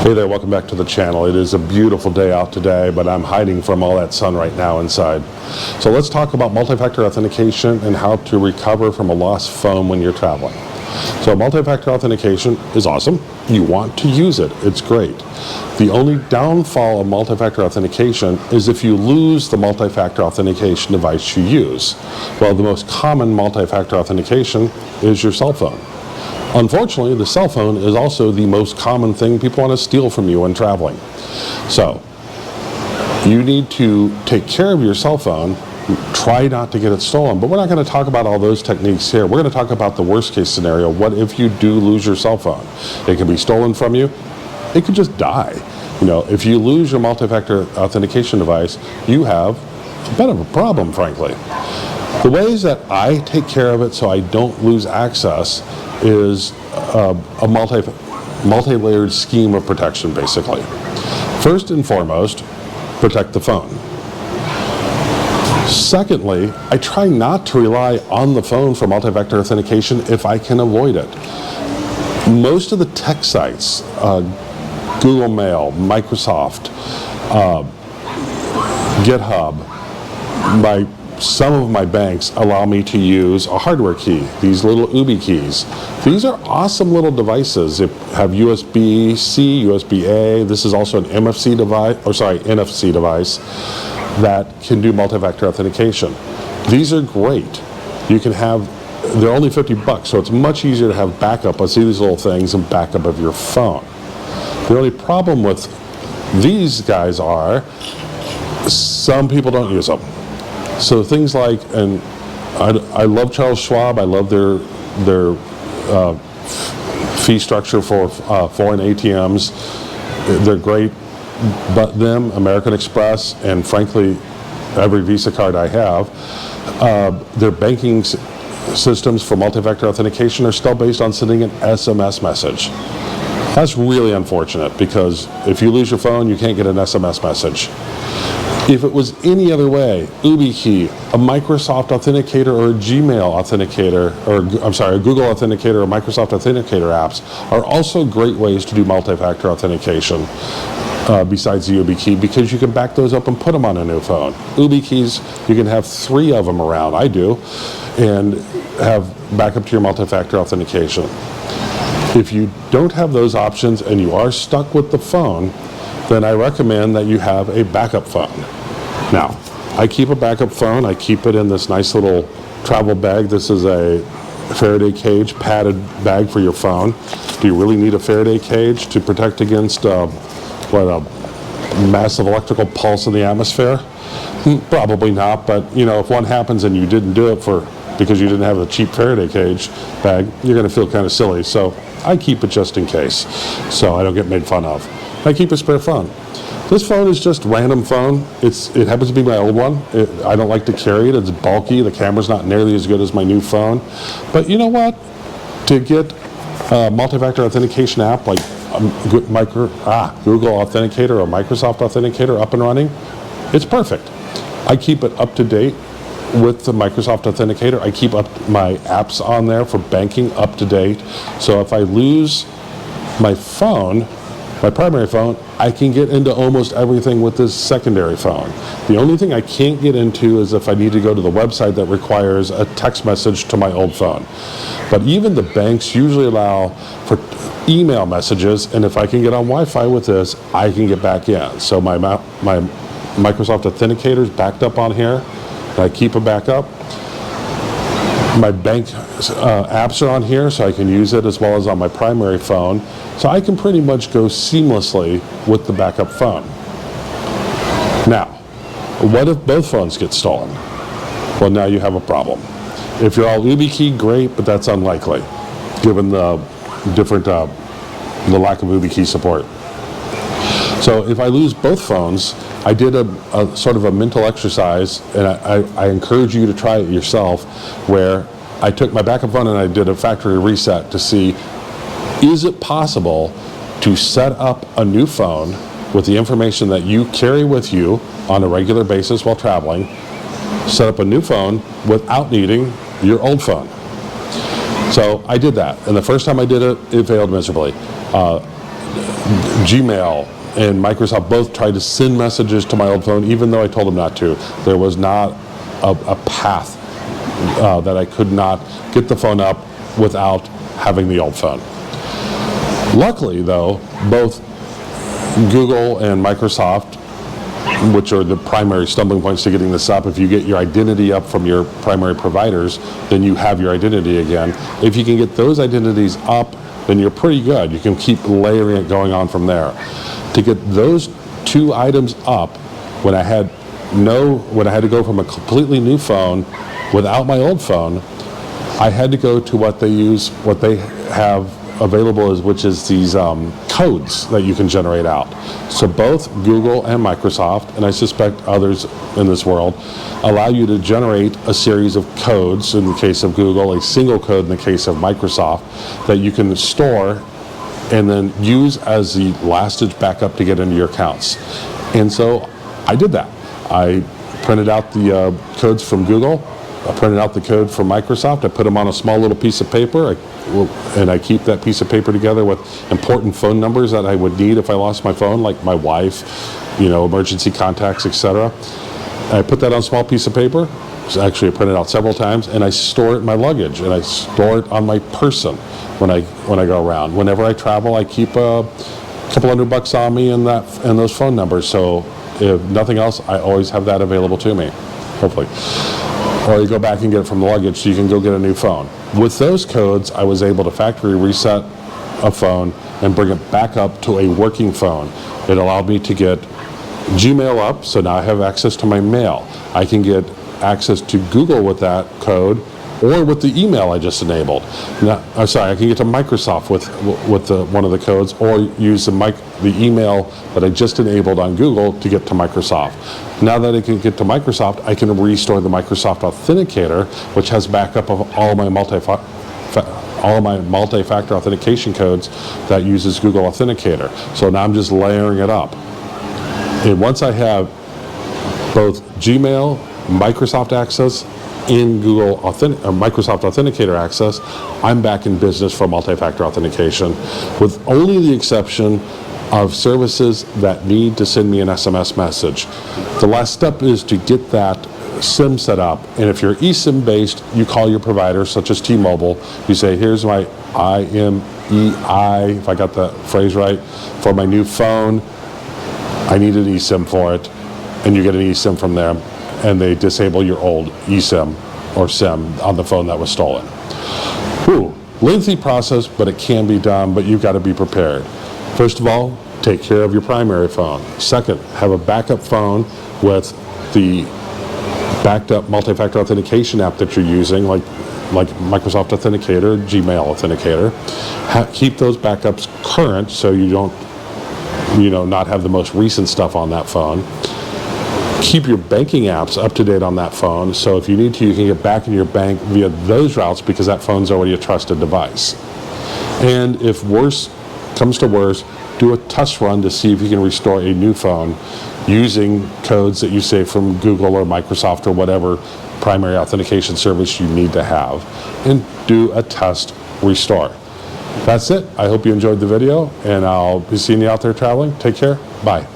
Hey there, welcome back to the channel. It is a beautiful day out today, but I'm hiding from all that sun right now inside. So let's talk about multi-factor authentication and how to recover from a lost phone when you're traveling. So multi-factor authentication is awesome. You want to use it. It's great. The only downfall of multi-factor authentication is if you lose the multi-factor authentication device you use. Well, the most common multi-factor authentication is your cell phone. Unfortunately, the cell phone is also the most common thing people want to steal from you when traveling. So, you need to take care of your cell phone, try not to get it stolen, but we're not going to talk about all those techniques here. We're going to talk about the worst case scenario. What if you do lose your cell phone? It can be stolen from you. It could just die. You know, if you lose your multi-factor authentication device, you have a bit of a problem, frankly. The ways that I take care of it so I don't lose access is a multi-layered scheme of protection, basically. First and foremost, protect the phone. Secondly, I try not to rely on the phone for multi-factor authentication if I can avoid it. Most of the tech sites, Google Mail, Microsoft, GitHub, some of my banks allow me to use a hardware key, these little UBI keys. These are awesome little devices. They have USB-C, USB-A. This is also an NFC device that can do multi-factor authentication. These are great. You can have, they're only $50, so it's much easier to have backup. I see these little things and backup of your phone. The only problem with these guys are some people don't use them. So things like, and I love Charles Schwab. I love their fee structure for foreign ATMs. They're great, but them, American Express, and frankly, every Visa card I have, their banking systems for multi-factor authentication are still based on sending an SMS message. That's really unfortunate because if you lose your phone, you can't get an SMS message. If it was any other way, YubiKey, a Microsoft Authenticator or a Gmail Authenticator, or I'm sorry, a Google Authenticator or Microsoft Authenticator apps are also great ways to do multi-factor authentication besides the YubiKey, because you can back those up and put them on a new phone. YubiKeys, you can have 3 of them around, I do, and have backup to your multi-factor authentication. If you don't have those options and you are stuck with the phone, then I recommend that you have a backup phone. Now, I keep a backup phone. I keep it in this nice little travel bag. This is a Faraday cage padded bag for your phone. Do you really need a Faraday cage to protect against a massive electrical pulse in the atmosphere? Probably not, but you know, if one happens and you didn't do it because you didn't have a cheap Faraday cage bag, you're going to feel kind of silly. So I keep it just in case, so I don't get made fun of. I keep a spare phone. This phone is just a random phone. It happens to be my old one. I don't like to carry it. It's bulky. The camera's not nearly as good as my new phone. But you know what? To get a multi-factor authentication app like Google Authenticator or Microsoft Authenticator up and running, it's perfect. I keep it up to date with the Microsoft Authenticator. I keep up my apps on there for banking up to date. So if I lose my phone, my primary phone, I can get into almost everything with this secondary phone. The only thing I can't get into is if I need to go to the website that requires a text message to my old phone. But even the banks usually allow for email messages, and if I can get on Wi-Fi with this, I can get back in. So my Microsoft Authenticator is backed up on here. I keep a backup. My bank apps are on here, so I can use it as well as on my primary phone. So I can pretty much go seamlessly with the backup phone. Now, what if both phones get stolen? Well, now you have a problem. If you're all YubiKey, great, but that's unlikely, given the lack of YubiKey support. So if I lose both phones, I did a sort of a mental exercise, and I encourage you to try it yourself, where I took my backup phone and I did a factory reset to see, is it possible to set up a new phone with the information that you carry with you on a regular basis while traveling, set up a new phone without needing your old phone? So I did that, and the first time I did it, it failed miserably. Gmail and Microsoft both tried to send messages to my old phone, even though I told them not to. There was not a path that I could not get the phone up without having the old phone. Luckily, though, both Google and Microsoft, which are the primary stumbling points to getting this up, if you get your identity up from your primary providers, then you have your identity again. If you can get those identities up, then you're pretty good. You can keep layering it going on from there. To get those two items up, when I had to go from a completely new phone without my old phone, I had to go to what they have available, which is these codes that you can generate out. So both Google and Microsoft, and I suspect others in this world, allow you to generate a series of codes. In the case of Google, a single code in the case of Microsoft, that you can store and then use as the last ditch backup to get into your accounts. And so I did that. I printed out the codes from Google. I printed out the code from Microsoft. I put them on a small little piece of paper, and I keep that piece of paper together with important phone numbers that I would need if I lost my phone, like my wife, emergency contacts, etc. I put that on a small piece of paper. Actually, I printed out several times, and I store it in my luggage, and I store it on my person when I go around. Whenever I travel, I keep a couple $100 on me and those phone numbers. So if nothing else, I always have that available to me, hopefully. Or you go back and get it from the luggage so you can go get a new phone. With those codes, I was able to factory reset a phone and bring it back up to a working phone. It allowed me to get Gmail up, so now I have access to my mail. I can get access to Google with that code, or with the email I just enabled. I can get to Microsoft with one of the codes, or use the email that I just enabled on Google to get to Microsoft. Now that I can get to Microsoft, I can restore the Microsoft Authenticator, which has backup of all my multi-factor authentication codes that uses Google Authenticator. So now I'm just layering it up. And once I have both Gmail, Microsoft access, in Microsoft Authenticator access, I'm back in business for multi-factor authentication, with only the exception of services that need to send me an SMS message. The last step is to get that SIM set up, and if you're eSIM based, you call your provider, such as T-Mobile. You say, here's my IMEI, if I got the phrase right, for my new phone. I need an eSIM for it, and you get an eSIM from there, and they disable your old eSIM or SIM on the phone that was stolen. Lengthy process, but it can be done, but you've got to be prepared. First of all, take care of your primary phone. Second, have a backup phone with the backed up multi-factor authentication app that you're using, like Microsoft Authenticator, Gmail Authenticator. Keep those backups current so you don't, not have the most recent stuff on that phone. Keep your banking apps up to date on that phone, so if you need to, you can get back in your bank via those routes, because that phone's already a trusted device. And if worse comes to worse, do a test run to see if you can restore a new phone using codes that you save from Google or Microsoft or whatever primary authentication service you need to have, and do a test restore. That's it. I hope you enjoyed the video, and I'll be seeing you out there traveling. Take care. Bye.